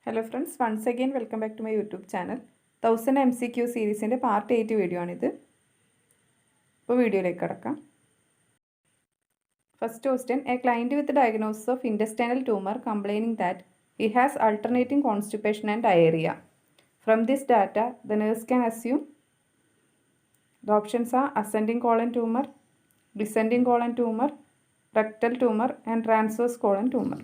Hello friends, once again welcome back to my YouTube channel. 1000 MCQ series in part 8 video is. Now video like First question, a client with diagnosis of intestinal tumor complaining that he has alternating constipation and diarrhea. From this data, the nurse can assume the options are ascending colon tumor, descending colon tumor, rectal tumor and transverse colon tumor.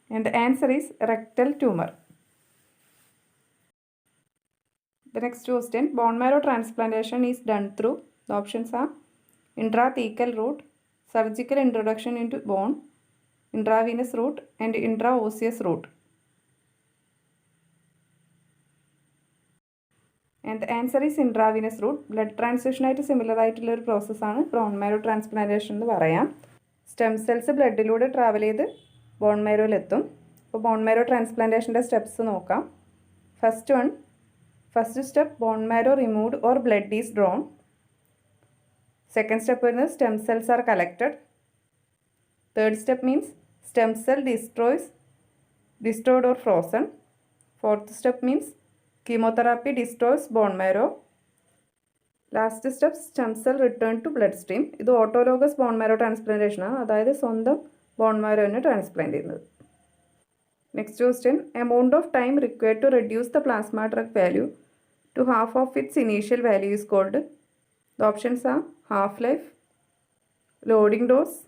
And the answer is rectal tumor. The next question, bone marrow transplantation is done through, the options are intrathecal route, surgical introduction into bone, intravenous route and intraosseous route. And the answer is intravenous route. Blood transfusion is similar process is bone marrow transplantation. Stem cells blood travel to bone marrow. So bone marrow transplantation steps. First step, bone marrow removed or blood is drawn. Second step is stem cells are collected. Third step means stem cell destroyed or frozen. Fourth step means chemotherapy destroys bone marrow. Last step, stem cell return to bloodstream. This is autologous bone marrow transplantation. That is the bone marrow transplant. Next question, amount of time required to reduce the plasma drug value to half of its initial value is called. The options are half-life, loading dose,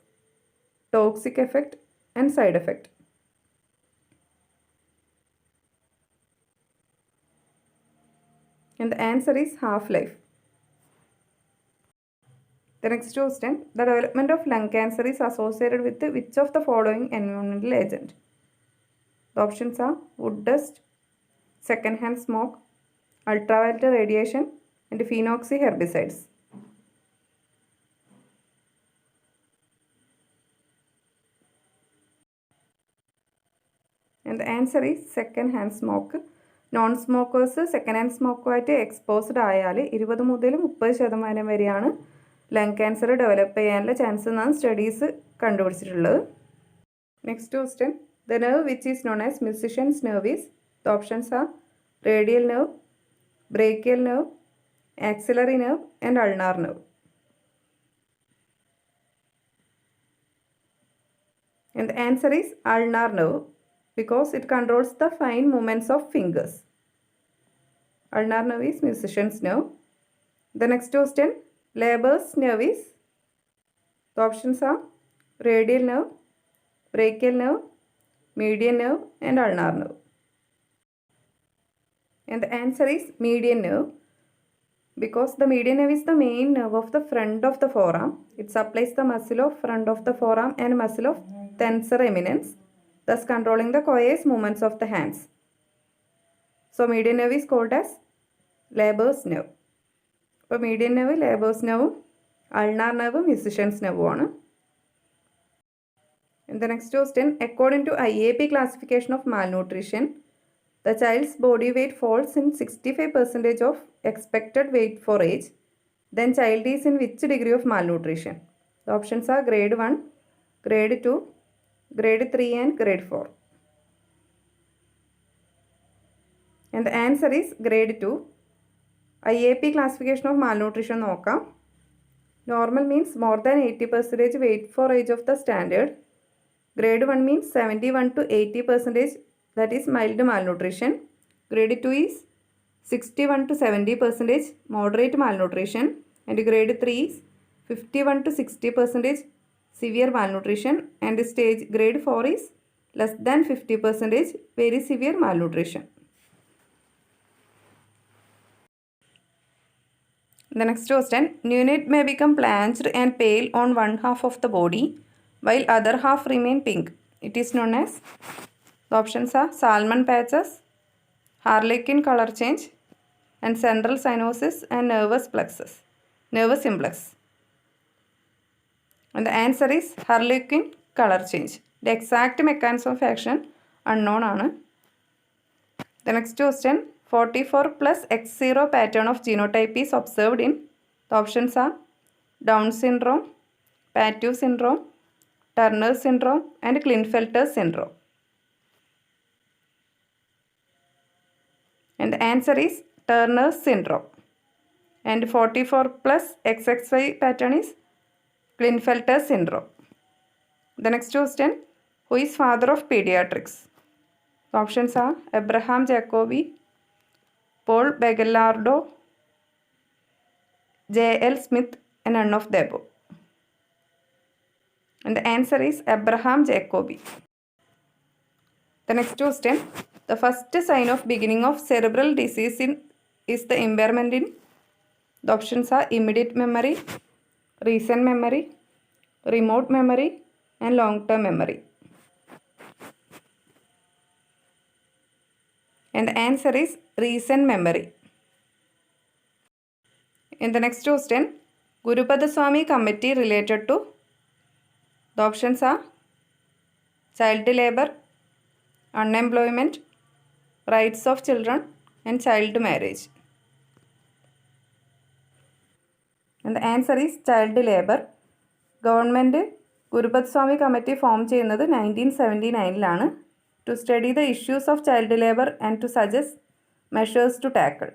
toxic effect and side effect. And the answer is half-life. The next question, the development of lung cancer is associated with which of the following environmental agent? The options are wood dust, second-hand smoke, ultraviolet radiation and phenoxy herbicides. And the answer is second-hand smoke. Non-smokers second-hand smoke exposed ayale 20 മുതൽ 30% വരെയാണ് lung cancer develop ചെയ്യാനുള്ള chance എന്നാണ് studies കണ്ടുപിടിച്ചിട്ടുള്ളത്. Next question, the nerve which is known as musician's nerve is, the options are radial nerve, brachial nerve, axillary nerve and ulnar nerve. And the answer is ulnar nerve because it controls the fine movements of fingers. Ulnar nerve is musician's nerve. The next question, labor's nerve is, the options are radial nerve, brachial nerve, median nerve and ulnar nerve. And the answer is median nerve because the median nerve is the main nerve of the front of the forearm. It supplies the muscle of front of the forearm and muscle of tensor eminence, thus controlling the coarse movements of the hands. So median nerve is called as labor's nerve. So median nerve, labor's nerve, ulnar nerve, musician's nerve. And the next question, according to IAP classification of malnutrition, the child's body weight falls in 65% of expected weight for age. Then child is in which degree of malnutrition? The options are grade 1, grade 2, grade 3 and grade 4. And the answer is grade 2. IAP classification of malnutrition നോക്കാം. Normal means more than 80% weight for age of the standard. Grade 1 means 71 to 80%, that is mild malnutrition. Grade 2 is 61 to 70% moderate malnutrition. And grade 3 is 51 to 60% severe malnutrition. And stage grade 4 is less than 50% very severe malnutrition. The next question, neonate may become blanched and pale on one half of the body while other half remain pink. It is known as, the options are salmon patches, Harlequin color change and central cyanosis and nervous simplex. And the answer is Harlequin color change. The exact mechanism of action unknown. The next question, 44 plus X0 pattern of genotype is observed in, the options are Down syndrome, Pateau syndrome, Turner syndrome, and Klinefelter syndrome. And the answer is Turner syndrome. And 44 plus XXY pattern is Klinefelter syndrome. The next question, who is father of pediatrics? The options are Abraham Jacobi, Paul Begelardo, J.L. Smith, and none of the above. And the answer is Abraham Jacobi. The next question, the first sign of beginning of cerebral disease is the impairment in. The options are immediate memory, recent memory, remote memory, and long-term memory. And the answer is recent memory. In the next question, Gurupadaswami Committee related to. The options are child labor, unemployment, rights of children, and child marriage. And the answer is child labor. Government Gurupadaswami Committee form ചെയ്യുന്നത് 1979 to study the issues of child labor and to suggest measures to tackle.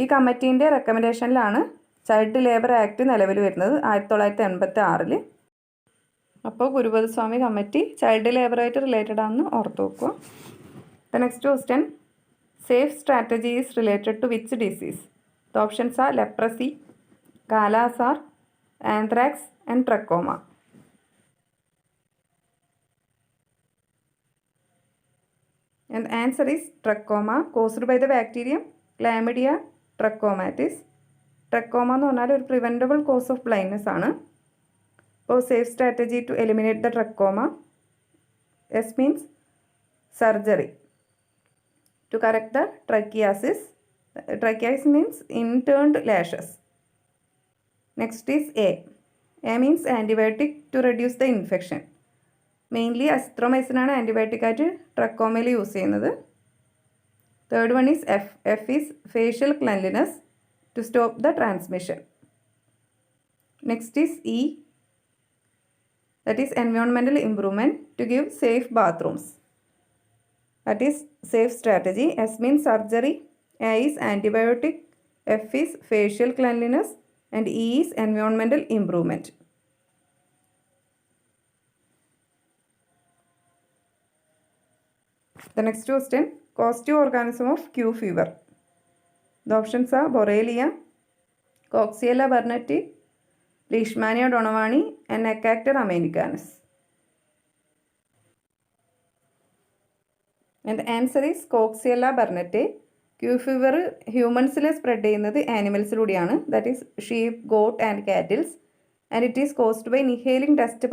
ഈ കമ്മിറ്റീൻ്റെ റെക്കമെൻഡേഷനിലാണ് child labour act നിലവിൽ വരുന്നത് 1986. അപ്പോൾ ഗുരുപദസ്വാമി committee child ലേബറായിട്ട് related ആണെന്ന് ഓർത്ത് വെക്കുക. The next question, safe strategy is related to which disease? The options are leprosy, Kala-Azar, anthrax, and trachoma. And the answer is trachoma, caused by the bacterium Chlamydia trachomatis. Trachoma എന്ന് പറഞ്ഞാൽ ഒരു preventable cause of blindness ആണ്. അപ്പോൾ safe strategy to eliminate the trachoma. S means surgery to correct the trichiasis. Trichiasis means interned lashes. Next is A. A means antibiotic to reduce the infection. Mainly azithromycin ആണ് antibiotic ആയിട്ട് ട്രക്കോമയിൽ use ചെയ്യുന്നത്. Third one is F. F is facial cleanliness to stop the transmission. Next is E. That is environmental improvement to give safe bathrooms. That is safe strategy. S means surgery, A is antibiotic, F is facial cleanliness, and E is environmental improvement. The next question, causative organism of Q fever. The options are Borrelia, Coxiella burnetii, Leishmania donovani, and Necator americanus. And the answer is Coxiella burnetii. Q fever ഹ്യൂമൻസിൽ spread ചെയ്യുന്നത് ആനിമൽസിലൂടെയാണ്, that is sheep, goat and cattles, and it is caused by inhaling dust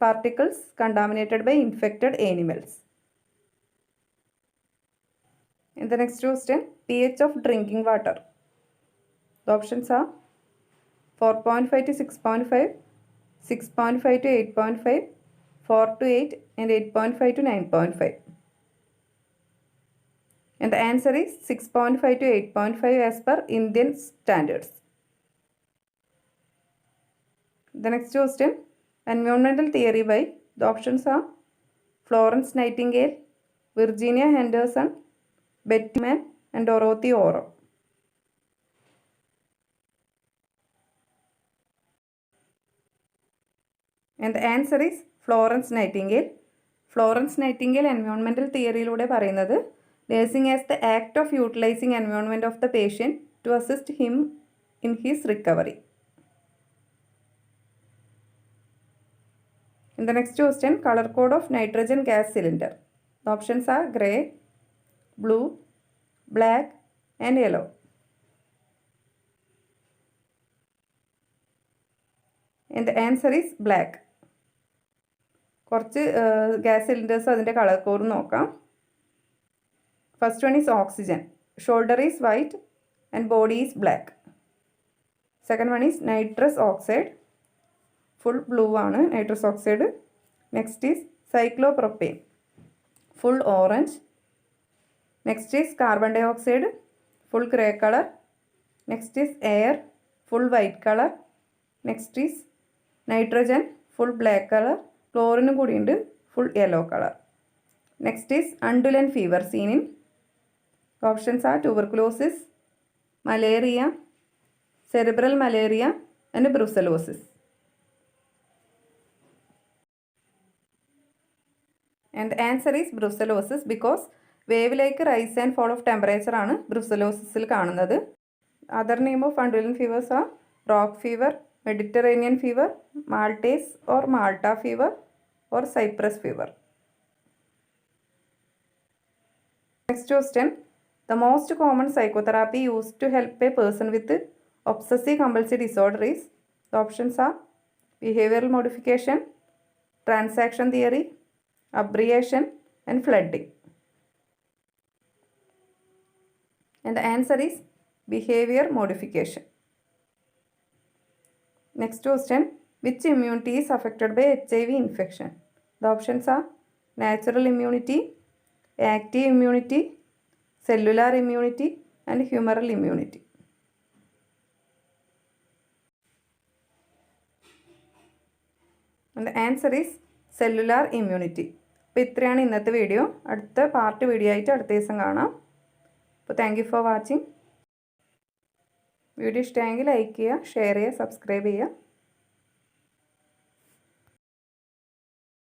particles contaminated by infected animals. In the next question, pH of drinking water. The options are 4.5 to 6.5, 6.5 to 8.5, 4 to 8, and 8.5 to 9.5. And the answer is 6.5 to 8.5 as per Indian standards. The next question, environmental theory by. The options are Florence Nightingale, Virginia Henderson, Betty Mann, and Dorothy Oro. And the answer is Florence Nightingale. Florence Nightingale environmental theoryയിലൂടെ പറയുന്നത് nursing as the act of utilizing environment of the patient to assist him in his recovery. In the next question, color code of nitrogen gas cylinder. The options are gray, blue, black, and yellow. And the answer is black. കുറച്ച് gas cylinders അതിൻ്റെ colour code നോക്കാം. First one is oxygen. Shoulder is white and body is black. Second one is nitrous oxide. Full blue ആണ് nitrous oxide. Next is cyclopropane. Full orange. Next is carbon dioxide. Full grey colour. Next is air. Full white colour. Next is Nitrogen full black color. Chlorine കൂടി ഉണ്ട് full yellow color. Next is undulant fever seen in. Options are tuberculosis, malaria, cerebral malaria and brucellosis. And the answer is brucellosis because wave like rise and fall of temperature ആണ് brucellosis കാണുന്നത്. Other name of undulant fevers are rock fever, Mediterranean fever, Maltese or Malta fever or Cyprus fever. Next question. The most common psychotherapy used to help a person with obsessive compulsive disorder is. The options are behavioral modification, transaction theory, abbreviation and flooding. And the answer is behavior modification. Next question. Which immunity is affected by HIV infection? The options are natural immunity, active immunity, cellular immunity and humoral immunity. And the answer is cellular immunity. അപ്പോൾ ഇത്രയാണ് ഇന്നത്തെ video. അടുത്ത part video ആയിട്ട് അടുത്ത ദിവസം കാണാം. അപ്പോൾ thank you for watching. Video ഇഷ്ടമായെങ്കിൽ ലൈക്ക് ചെയ്യുക, ഷെയർ ചെയ്യുക, സബ്സ്ക്രൈബ് ചെയ്യുക.